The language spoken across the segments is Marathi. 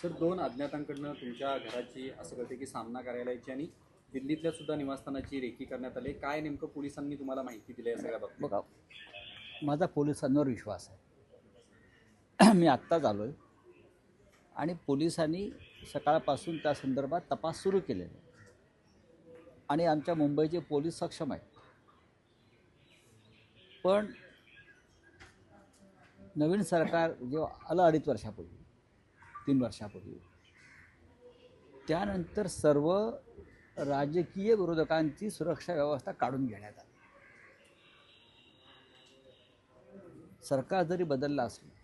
सर, दोन अज्ञातांकडनं तुमच्या घराची असं कळते की सामना कार्यालयाची आणि दिल्लीतल्या सुद्धा निवासस्थानाची रेकी करण्यात आली. काय नेमकं पोलिसांनी तुम्हाला माहिती दिली आहे सगळ्या बाबतीत? बघा, माझा पोलिसांवर विश्वास आहे. मी आत्ताच आलो आहे आणि पोलिसांनी सकाळपासून त्या संदर्भात तपास सुरू केलेला आहे आणि आमच्या मुंबईचे पोलीस सक्षम आहेत. पण नवीन सरकार जेव्हा आलं 2.5 वर्षापूर्वी 3 वर्षापूर्वी, त्यानंतर सर्व राजकीय विरोधकांची सुरक्षा व्यवस्था काढून घेण्यात आली. सरकार जरी बदललं असलं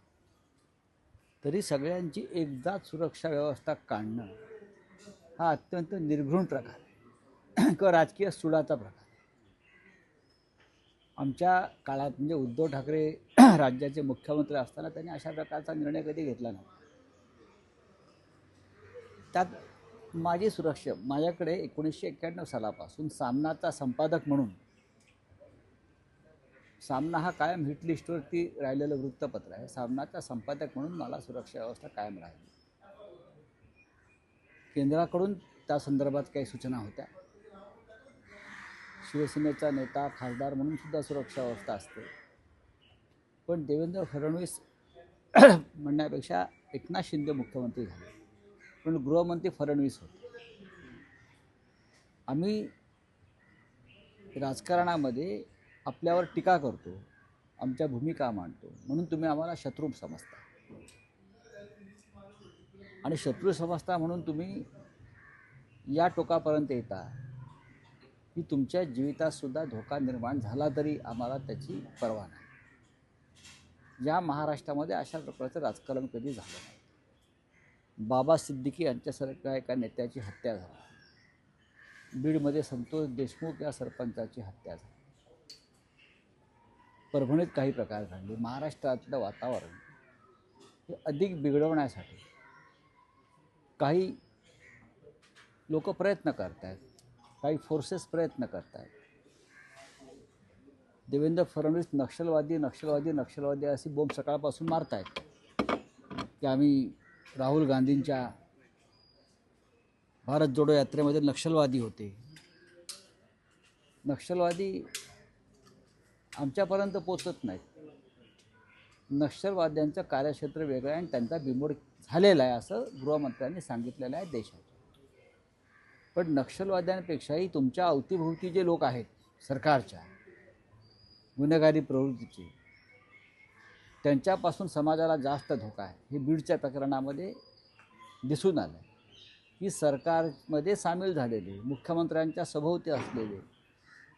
तरी सगळ्यांची एकदाच सुरक्षा व्यवस्था काढणं हा अत्यंत निर्घृण प्रकार आहे किंवा राजकीय सुडाचा प्रकार. आमच्या काळात म्हणजे उद्धव ठाकरे राज्याचे मुख्यमंत्री असताना त्यांनी अशा प्रकारचा निर्णय कधी घेतला नाही. त्यात माझी सुरक्षा, माझ्याकडे 1991 सालापासून सामनाचा संपादक म्हणून, सामना हा कायम हिट लिस्टवरती राहिलेलं वृत्तपत्र आहे, सामनाचा संपादक म्हणून मला सुरक्षा व्यवस्था कायम राहिली. केंद्राकडून त्या संदर्भात काही सूचना होत्या. शिवसेनेचा नेता खासदार म्हणून सुद्धा सुरक्षा व्यवस्था असते. पण देवेंद्र फडणवीस म्हणण्यापेक्षा एकनाथ शिंदे मुख्यमंत्री झाले, पण गृहमंत्री फडणवीस होते. आम्ही राजकारणामध्ये आपल्यावर टीका करतो, आमच्या भूमिका मांडतो, म्हणून तुम्ही आम्हाला शत्रू समजता आणि शत्रू समजता म्हणून तुम्ही या टोकापर्यंत येता की तुमच्या जीवितातसुद्धा धोका निर्माण झाला तरी आम्हाला त्याची पर्वा नाही. या महाराष्ट्रामध्ये अशा प्रकारचं राजकारण कधी झालं नाही. बाबा सिद्दीकी यांच्यासारख्या एका नेत्याची हत्या झाली, बीडमध्ये संतोष देशमुख या सरपंचाची हत्या झाली, परभणीत काही प्रकार घडले. महाराष्ट्रातलं वातावरण हे अधिक बिघडवण्यासाठी काही लोक प्रयत्न करत आहेत, काही फोर्सेस प्रयत्न करत आहेत. देवेंद्र फडणवीस नक्षलवादी अशी बोंब सकाळपासून मारत आहेत की आम्ही राहुल गांधींच्या भारत जोडो यात्रेमध्ये नक्षलवादी होते. नक्षलवादी आमच्यापर्यंत पोचत नाहीत. नक्षलवाद्यांचं कार्यक्षेत्र वेगळं आहे आणि त्यांचा बिमोड झालेला आहे असं गृहमंत्र्यांनी सांगितलेलं आहे देशात. पण नक्षलवाद्यांपेक्षाही तुमच्या अवतीभोवती जे लोक आहेत सरकारच्या गुन्हेगारी प्रवृत्तीचे, त्यांच्यापासून समाजाला जास्त धोका आहे. हे बीडच्या प्रकरणामध्ये दिसून आलं की सरकारमध्ये सामील झालेले, मुख्यमंत्र्यांच्या सभोवती असलेले,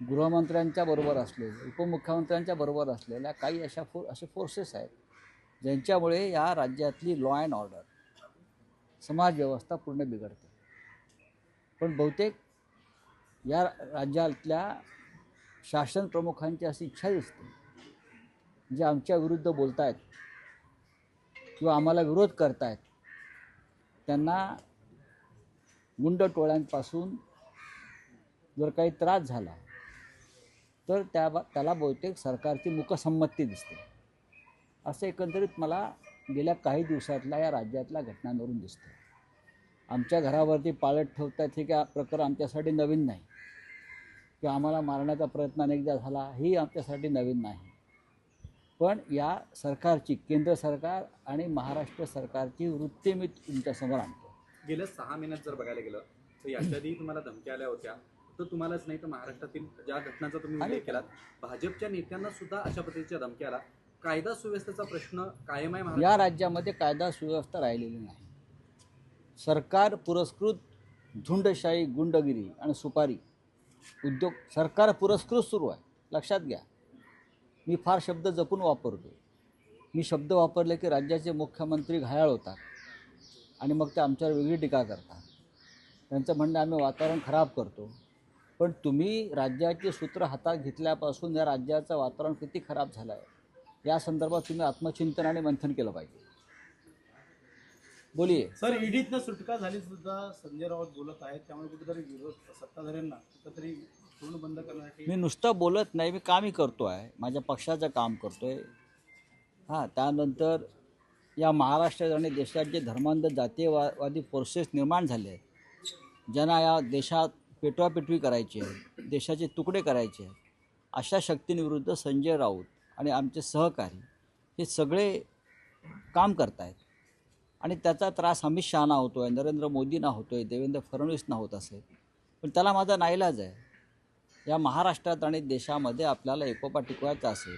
गृहमंत्र्यांच्या बरोबर असलेले, उपमुख्यमंत्र्यांच्या बरोबर असलेल्या काही असे फोर्सेस आहेत ज्यांच्यामुळे या राज्यातली लॉ अँड ऑर्डर, समाज व्यवस्था पूर्ण बिघडते. पण बहुतेक या राज्यातल्या शासन प्रमुखांची अशी इच्छा दिसते, जे आमच्या विरुद्ध बोलत आहेत किंवा आम्हाला विरोध करत आहेत त्यांना गुंड टोळ्यांपासून जर काही त्रास झाला तर त्याला बहुतेक सरकारची मूकसंमती दिसते. असं एकंदरीत मला गेल्या काही दिवसातल्या या राज्यातल्या घटनांवरून दिसतं. आमच्या घरावरती पाळत ठेवतात हे काय प्रकार आमच्यासाठी नवीन नाही, किंवा आम्हाला मारण्याचा प्रयत्न अनेकदा झाला ही आमच्यासाठी नवीन नाही. पण या सरकारची, केंद्र सरकार आणि महाराष्ट्र सरकारची वृत्ती मी तुमच्यासमोर आणतो. गेल्या 6 महिन्यात जर बघायला गेलं तर याच्या आधी तुम्हाला धमक्या आल्या होत्या, तर तुम्हालाच नाही तर महाराष्ट्रातील ज्या घटनांचा तुम्ही उल्लेख केलात, भाजपच्या नेत्यांना सुद्धा अशा पद्धतीच्या धमक्या आल्या. कायदा सुव्यवस्थेचा प्रश्न कायम आहे. या राज्यामध्ये कायदा सुव्यवस्था राहिलेली नाही. सरकार पुरस्कृत झुंडशाही, गुंडगिरी आणि सुपारी उद्योग सरकार पुरस्कृत सुरू आहे. लक्षात घ्या, मी फार शब्द जपून वापरतो. मी शब्द वापरले की राज्याचे मुख्यमंत्री घायाळ होतात आणि मग ते आमच्यावर वेगळी टीका करतात. त्यांचं म्हणणं आम्ही वातावरण खराब करतो. पण तुम्ही राज्याचे सूत्र हातात घेतल्यापासून या राज्याचं वातावरण किती खराब झालं आहे या संदर्भात तुम्ही आत्मचिंतन आणि मंथन केलं पाहिजे. बोलिये सर, ईडीतनं सुटका झाली सुद्धा संजय राऊत बोलत आहेत, त्यामुळे कुठेतरी विरोध सत्ताधाऱ्यांना कुठेतरी पूर्ण बंद करण्यासाठी. मी नुसतं बोलत नाही, मी कामही करतो आहे, माझ्या पक्षाचं काम करतो आहे. हां, त्यानंतर या महाराष्ट्रात आणि देशात जे धर्मांध जातीयवादी फोर्सेस निर्माण झाले आहेत, ज्यांना या देशात पेटवापेटवी करायची आहे, देशाचे तुकडे करायचे आहेत, अशा शक्तींविरुद्ध संजय राऊत आणि आमचे सहकारी हे सगळे काम करत आहेत. आणि त्याचा त्रास अमित शहाना होतो आहे, नरेंद्र मोदींना होतो आहे, देवेंद्र फडणवीसना होत असेल. पण त्याला माझा नाईलाज आहे. या महाराष्ट्रात आणि देशामध्ये आपल्याला एकोपा टिकवायचा असेल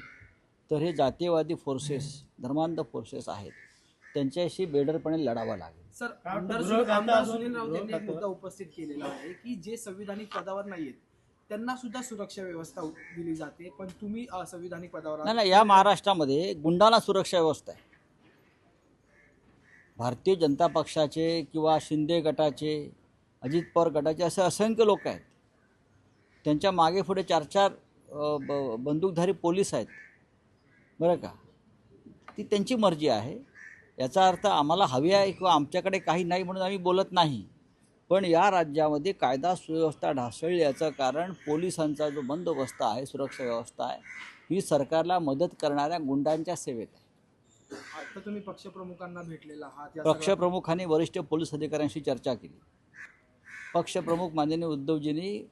तर हे जातीयवादी फोर्सेस, धर्मांध फोर्सेस आहेत, त्यांच्याशी बेडरपणे लढावं लागेल. सर, गृह आमदार खातं- सुनील राऊत यांनी एक गृह मुद्दा उपस्थित केलेला आहे की जे संविधानिक पदावर नाहीयेत त्यांना सुद्धा सुरक्षा व्यवस्था दिली जाते, पण तुम्ही असंविधानिक पदावर आहात. नाही, या महाराष्ट्रामध्ये गुंडांना सुरक्षा व्यवस्था आहे. भारतीय जनता पक्षाचे किंवा शिंदे गटाचे, अजित पवार गटाचे असे असंख्य लोक आहेत. त्यांच्या मागे पुढे 4-4 बंदूकधारी पोलीस आहेत, बरं का. ती त्यांची मर्जी आहे. याचा अर्थ आम्हाला हवी आहे किंवा आमच्याकडे काही नाही म्हणून आम्ही बोलत नाही. पण या राज्यामध्ये कायदा सुव्यवस्था ढासळली याचं कारण पोलिसांचा जो बंदोबस्त आहे, सुरक्षा व्यवस्था आहे, ही सरकारला मदत करणाऱ्या गुंडांच्या सेवेत आहे. आता तुम्ही पक्षप्रमुखांना भेटलेला आहात. या सगळ्या- पक्षप्रमुखांनी वरिष्ठ पोलीस अधिकाऱ्यांशी चर्चा केली. पक्षप्रमुख माननीय उद्धवजींनी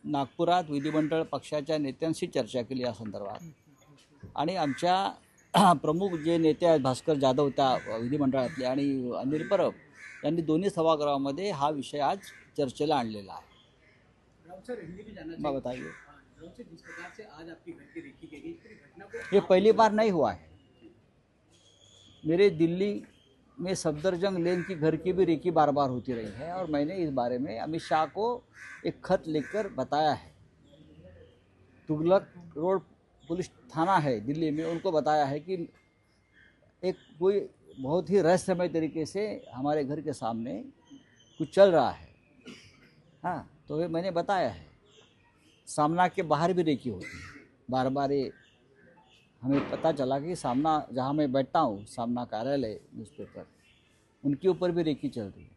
नागपुरात विधिमंडळ पक्षाच्या नेत्यांशी चर्चा केली या संदर्भात. आणि आमच्या प्रमुख जे नेते आहेत, भास्कर जाधव त्या विधिमंडळातले आणि अनिल परब, यांनी दोन्ही सभागृहामध्ये हा विषय आज चर्चेला आणलेला आहे. बताइए. ये पहली बार नहीं हुआ है. मेरे दिल्ली में सफदरजंग लेन की घर की भी रेकी बार बार होती रही है और मैंने इस बारे में अमित शाह को एक खत लिखकर बताया है. तुगलक रोड पुलिस थाना है दिल्ली में, उनको बताया है कि एक कोई बहुत ही रहस्यमय तरीके से हमारे घर के सामने कुछ चल रहा है. हाँ, तो ये मैंने बताया है. सामना के बाहर भी रेकी होती है. बार बार ये हमें पता चला कि सामना जहाँ मैं बैठता हूँ, सामना कार्यालय न्यूज़पेपर, उनके ऊपर भी रेकी चल रही है.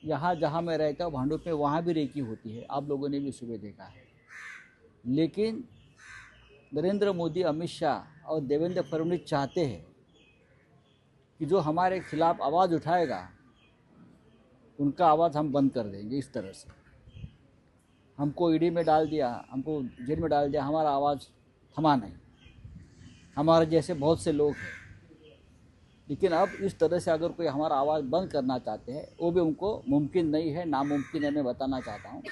यहाँ जहाँ मैं रहता हूँ भांडुप में, वहाँ भी रेकी होती है. आप लोगों ने भी सुबह देखा है. लेकिन नरेंद्र मोदी, अमित शाह और देवेंद्र फडणवीस चाहते हैं कि जो हमारे खिलाफ आवाज़ उठाएगा उनका आवाज़ हम बंद कर देंगे. इस तरह से हमको ईडी में डाल दिया, हमको जेल में डाल दिया, हमारा आवाज़ थमा नहीं. हमारे जैसे बहुत से लोग हैं. लेकिन अब इस तरह से अगर कोई हमारा आवाज़ बंद करना चाहते हैं, वो भी उनको मुमकिन नहीं है, नामुमकिन है. मैं बताना चाहता हूँ,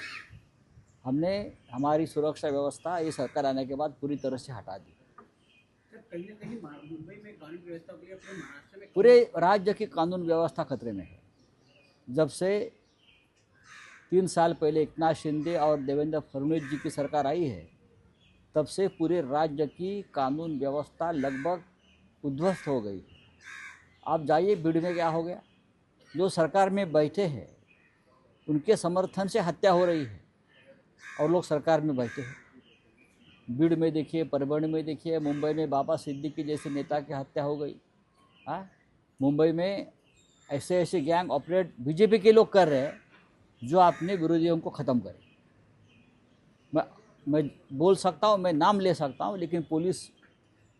हमने हमारी सुरक्षा व्यवस्था ये सरकार आने के बाद पूरी तरह से हटा दी. कहीं ना कहीं मुंबई में कानून व्यवस्था के लिए पूरे महाराष्ट्र में पूरे राज्य की कानून व्यवस्था खतरे में है. जब से 3 साल पहले एकनाथ शिंदे और देवेंद्र फडणवीस जी की सरकार आई है, तब से पूरे राज्य की कानून व्यवस्था लगभग उद्ध्वस्त हो गई. आप जाइए भीड़ में क्या हो गया. जो सरकार में बैठे हैं उनके समर्थन से हत्या हो रही है और लोग सरकार में बैठे हैं. भीड़ में देखिए, परभणी में देखिए, मुंबई में बाबा सिद्दीकी जैसे नेता की हत्या हो गई. हाँ, मुंबई में ऐसे ऐसे गैंग ऑपरेट बीजेपी के लोग कर रहे हैं जो अपने विरोधियों को ख़त्म करें. मैं बोल सकता हूँ, मैं नाम ले सकता हूँ, लेकिन पुलिस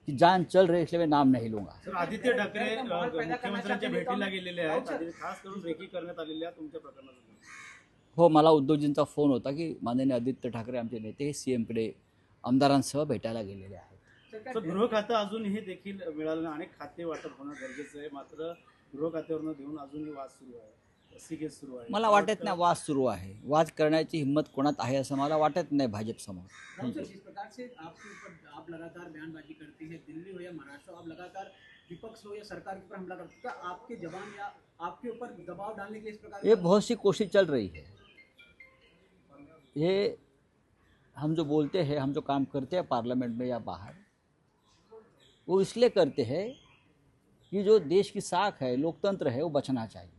की जान चल रही है, इसलिए मैं नाम नहीं लूँगा. सर, आदित्य ठाकरे मुख्यमंत्र्यांच्या भेटीला गेलेले आहेत. खास करून रेकी करण्यात आलेल्या तुमच्या प्रकरणात. हो, मला उद्धवजींचा फोन होता की माननीय आदित्य ठाकरे आमचे नेते सीएमकडे आमदारांसह भेटायला गेलेले आहेत. तर गृह खातं अजूनही देखील मिळालं नाही. अनेक खाते वाटप होणं गरजेचं आहे, मात्र गृह खात्यावरनं देऊन अजूनही वाद सुरू आहे, केस सुरू आहे. मला वाटत नाही वाद सुरू आहे. वाद करण्याची हिंमत कोणात आहे असं मला वाटत नाही भाजपसमोर. राउत सर, जिस प्रकार से आपके ऊपर आप लगातार बयानबाजी करती है, दिल्ली हो या महाराष्ट्र, आप लगातार विपक्ष हो या सरकार के ऊपर हमला करते हैं, क्या आपके जवान या आपके ऊपर दबाव डालने के लिए इस प्रकार ये बहुत सी कोशिश चल रही है. ये हम जो बोलते हैं, हम जो काम करते हैं पार्लियामेंट में या बाहर, वो इसलिए करते हैं कि जो देश की साख है, लोकतंत्र है, वो बचना चाहिए.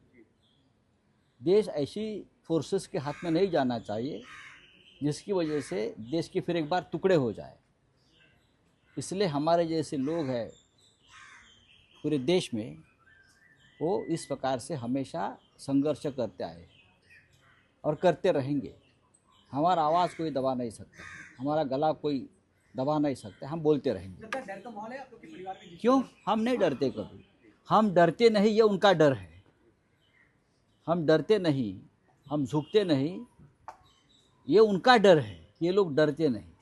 देश ऐसी फोर्सेस के हाथ में नहीं जाना चाहिए जिसकी वजह से देश के फिर एक बार टुकड़े हो जाए. इसलिए हमारे जैसे लोग हैं पूरे देश में, वो इस प्रकार से हमेशा संघर्ष करते आए और करते रहेंगे. हमारा आवाज़ कोई दबा नहीं सकता, हमारा गला कोई दबा नहीं सकता. हम बोलते रहेंगे. लगता है डर का माहौल है आप लोग के परिवार में? क्यों? हम नहीं डरते कभी. हम डरते नहीं, ये उनका डर है। हम डरते नहीं, हम झुकते नहीं, ये उनका डर है। ये लोग डरते नहीं।